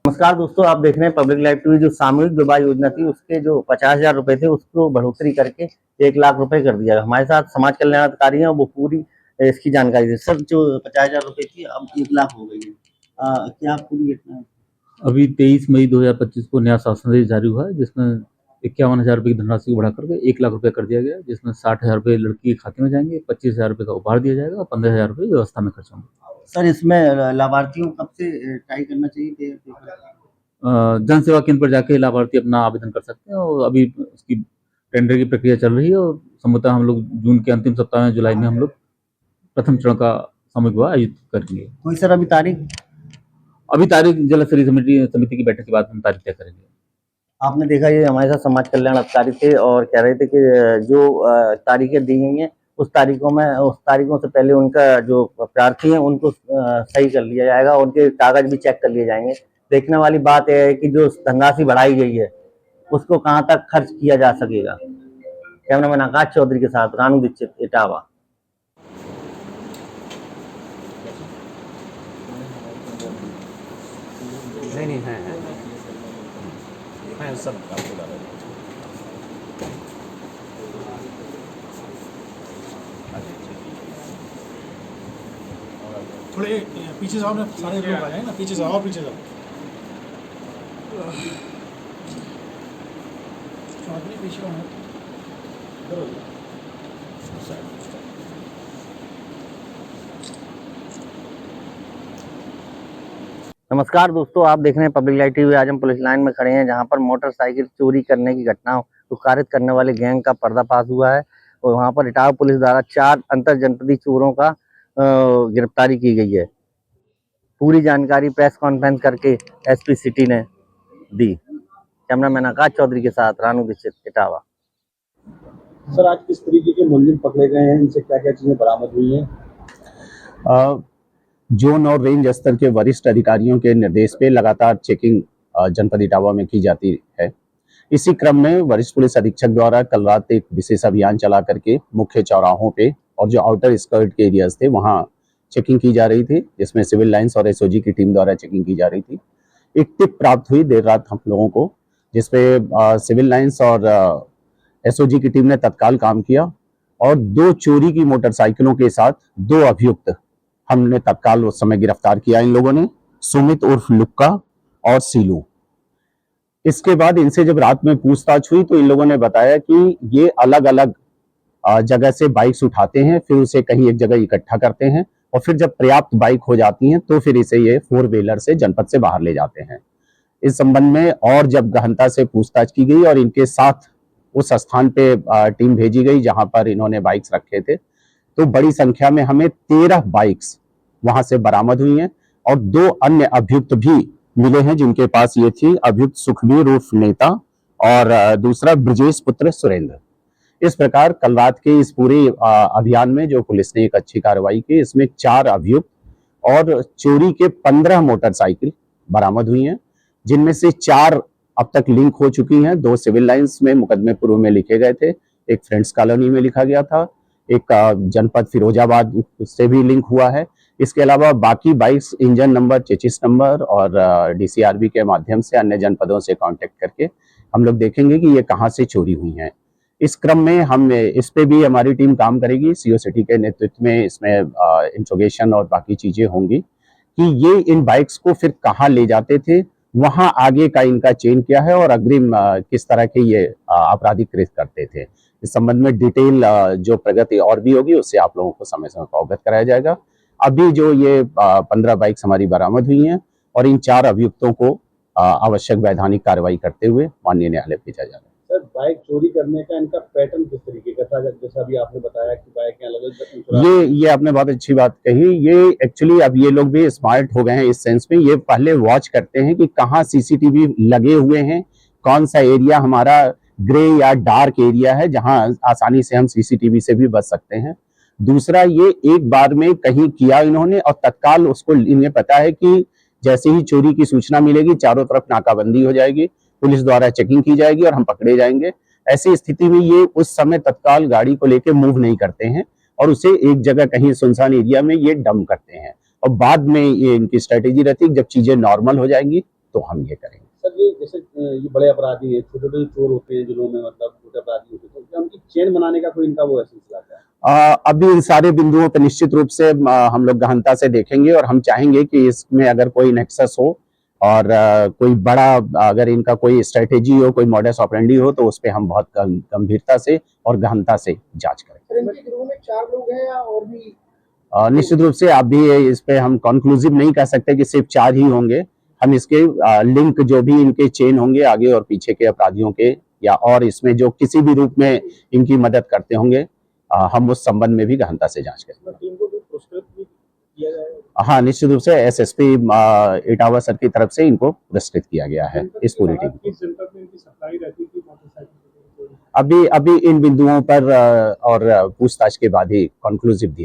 नमस्कार दोस्तों, आप देख रहे हैं पब्लिक लाइव टीवी। जो सामूहिक विवाह योजना थी उसके जो 50,000 रुपए थे उसको बढ़ोतरी करके 1 लाख रुपए कर दिया। हमारे साथ समाज कल्याण अधिकारी हैं, वो पूरी इसकी जानकारी दे। सर, जो 50,000 रुपए थी अब 1 लाख हो गई है, क्या पूरी घटना? अभी 23 मई 2025 को नया शासन आदेश जारी हुआ है, जिसमें 51,000 रुपए की धनराशि को बढ़ाकर के 1 लाख रुपए कर दिया गया, जिसमें 60,000 रुपए लड़की के खाते में जाएंगे, 25,000 रुपए का उपहार दिया जाएगा और 15,000 रुपए व्यवस्था में खर्च होंगे। सर, इसमें लाभार्थियों कब से ट्राई करना चाहिए थे? जन सेवा केंद्र पर जाके लाभार्थी अपना आवेदन कर सकते हैं और अभी उसकी टेंडर की प्रक्रिया चल रही है और संभवतः हम लोग जून के अंतिम सप्ताह में, जुलाई में हम लोग प्रथम चरण का सामूहिक विवाह आयोजित करेंगे। कोई सर अभी तारीख? अभी तारीख जल स्तरीय समिति की बैठक के बाद हम तारीख तय करेंगे। आपने देखा, ये हमारे साथ समाज कल्याण अधिकारी थे और कह रहे थे कि जो तारीखें दी गई हैं उस तारीखों से पहले उनका जो प्रार्थी है उनको सही कर लिया जाएगा, उनके कागज भी चेक कर लिए जाएंगे। देखने वाली बात यह है कि जो धनराशि बढ़ाई गई है उसको कहाँ तक खर्च किया जा सकेगा। कैमरामैन आकाश चौधरी के साथ रानू दीक्षित, इटावा। नहीं है सब आपको डाला थोड़े पीछे जाओ ना, सारे लोग आ जाए ना, पीछे जाओ, पीछे जाओ। आदमी पीछे हो नमस्कार दोस्तों, आप देख रहे हैं पब्लिक लाइव टीवी। आज हम पुलिस लाइन में खड़े हैं, जहां पर मोटरसाइकिल चोरी करने की घटना को कारित करने वाले गैंग का पर्दाफाश हुआ है और वहां पर इटावा पुलिस द्वारा 4 अंतर जनपदीय चोरों का गिरफ्तारी की गई है। पूरी जानकारी प्रेस कॉन्फ्रेंस करके एसपी सिटी ने दी। कैमरामैन आकाश चौधरी के साथ रानू दीक्षित, इटावा। सर, आज किस तरीके के मुलजिम पकड़े गए हैं, इनसे क्या क्या चीजें बरामद हुई हैं? जोन और रेंज स्तर के वरिष्ठ अधिकारियों के निर्देश पे लगातार चेकिंग जनपद इटावा में की जाती है। इसी क्रम में वरिष्ठ पुलिस अधीक्षक द्वारा कल रात एक विशेष अभियान चला करके मुख्य चौराहों पे और जो आउटर स्कर्ट के एरियाज थे वहां चेकिंग की जा रही थी, जिसमें सिविल लाइंस और एसओजी की टीम द्वारा चेकिंग की जा रही थी। एक टिप प्राप्त हुई देर रात हम लोगों को, जिसपे सिविल लाइंस और एसओजी की टीम ने तत्काल काम किया और 2 चोरी की मोटरसाइकिलों के साथ 2 अभियुक्त हमने तत्काल उस समय गिरफ्तार किया। इन लोगों ने सुमित उर्फ लुक्का और सीलू। इसके बाद इनसे जब रात में पूछताछ हुई तो इन लोगों ने बताया कि ये अलग अलग जगह से बाइक्स उठाते हैं, फिर उसे कहीं एक जगह इकट्ठा करते हैं और फिर जब पर्याप्त बाइक हो जाती हैं तो फिर इसे ये 4 व्हीलर से जनपद से बाहर ले जाते हैं। इस संबंध में और जब गहनता से पूछताछ की गई और इनके साथ उस स्थान पे टीम भेजी गई जहां पर इन्होंने बाइक्स रखे थे, तो बड़ी संख्या में हमें 13 बाइक्स वहां से बरामद हुई हैं और 2 अन्य अभियुक्त भी मिले हैं, जिनके पास ये थी। अभियुक्त सुखबीर उर्फ नेता और दूसरा ब्रजेश पुत्र सुरेंद्र। इस प्रकार कल रात के इस पूरे अभियान में जो पुलिस ने एक अच्छी कार्रवाई की, इसमें 4 अभियुक्त और चोरी के 15 मोटरसाइकिल बरामद हुई हैं, जिनमें से 4 अब तक लिंक हो चुकी हैं। 2 सिविल लाइंस में मुकदमे पूर्व में लिखे गए थे, एक फ्रेंड्स कॉलोनी में लिखा गया था, एक जनपद फिरोजाबाद से भी लिंक हुआ है। इसके अलावा बाकी bikes engine number, chassis number और डीसीआरबी के माध्यम से अन्य जनपदों से कांटेक्ट करके हम लोग देखेंगे कि ये कहां से चोरी हुई हैं। इस क्रम में हम इस पे भी हमारी टीम काम करेगी, सीओ सिटी के नेतृत्व में। इसमें इंट्रोगेशन और बाकी चीजें होंगी कि ये इन बाइक्स को फिर कहाँ ले जाते थे, वहां आगे का इनका चेन क्या है और अग्रिम किस तरह के ये आपराधिक कृत्य करते थे। इस संबंध में डिटेल जो प्रगति और भी होगी उससे आप लोगों को समय समय पर अवगत कराया जाएगा। अभी जो ये 15 बाइक्स हमारी बरामद हुई हैं और इन 4 अभियुक्तों को आवश्यक वैधानिक कार्रवाई करते हुए माननीय न्यायालय भेजा जा रहा है। सर, बाइक चोरी करने का इनका पैटर्न किस तरीके का था? जैसा अभी आपने बताया कि बाइक अलग-अलग, ये आपने बहुत अच्छी बात कही। ये एक्चुअली अब ये लोग भी स्मार्ट हो गए हैं इस सेंस में। ये पहले वॉच करते हैं कि कहाँ सीसीटीवी लगे हुए हैं, कौन सा एरिया हमारा ग्रे या डार्क एरिया है जहां आसानी से हम सीसीटीवी से भी बच सकते हैं। दूसरा, ये एक बार में कहीं किया इन्होंने और तत्काल उसको इन्हें पता है कि जैसे ही चोरी की सूचना मिलेगी चारों तरफ नाकाबंदी हो जाएगी, पुलिस द्वारा चेकिंग की जाएगी और हम पकड़े जाएंगे। ऐसी स्थिति में ये उस समय तत्काल गाड़ी को लेके मूव नहीं करते हैं और उसे एक जगह कहीं सुनसान एरिया में ये डंप करते हैं और बाद में ये इनकी स्ट्रेटेजी रहती है कि जब चीजें नॉर्मल हो जाएंगी तो हम ये करेंगे। सर ये जैसे ये बड़े अपराधी हैं, छोटे छोटे चोर होते हैं जिलों में, मतलब छोटे अपराधी होते हैं, तो क्या उनकी चेन बनाने का कोई इनका वो है सिलसिला क्या है? अभी इन सारे बिंदुओं पर निश्चित रूप से हम लोग गहनता से देखेंगे और हम चाहेंगे कि इसमें अगर कोई नेक्सस हो और कोई बड़ा अगर इनका कोई स्ट्रेटेजी हो, कोई मॉडस ऑपरेंडी हो, तो उस पर हम बहुत गंभीरता से और गहनता से जांच करें। सर इनके गिरोह में 4 लोग हैं या और भी? निश्चित रूप से अभी इस पे हम कंक्लूसिव नहीं कह सकते कि सिर्फ 4 ही होंगे। हम इसके लिंक जो भी इनके चेन होंगे आगे और पीछे के अपराधियों के, या और इसमें जो किसी भी रूप में इनकी मदद करते होंगे, हम उस संबंध में भी गहनता से जांच करेंगे। टीम को भी पुरस्कृत भी किया जाएगा? हाँ, निश्चित रूप से एसएसपी इटावा सर की तरफ से इनको पुरस्कृत किया गया है इस पूरी टीम को। किस जनपद में इनकी सप्लाई रहती थी मोटरसाइकिल? अभी इन बिंदुओं पर और पूछताछ के बाद ही कंक्लूसिव दिया।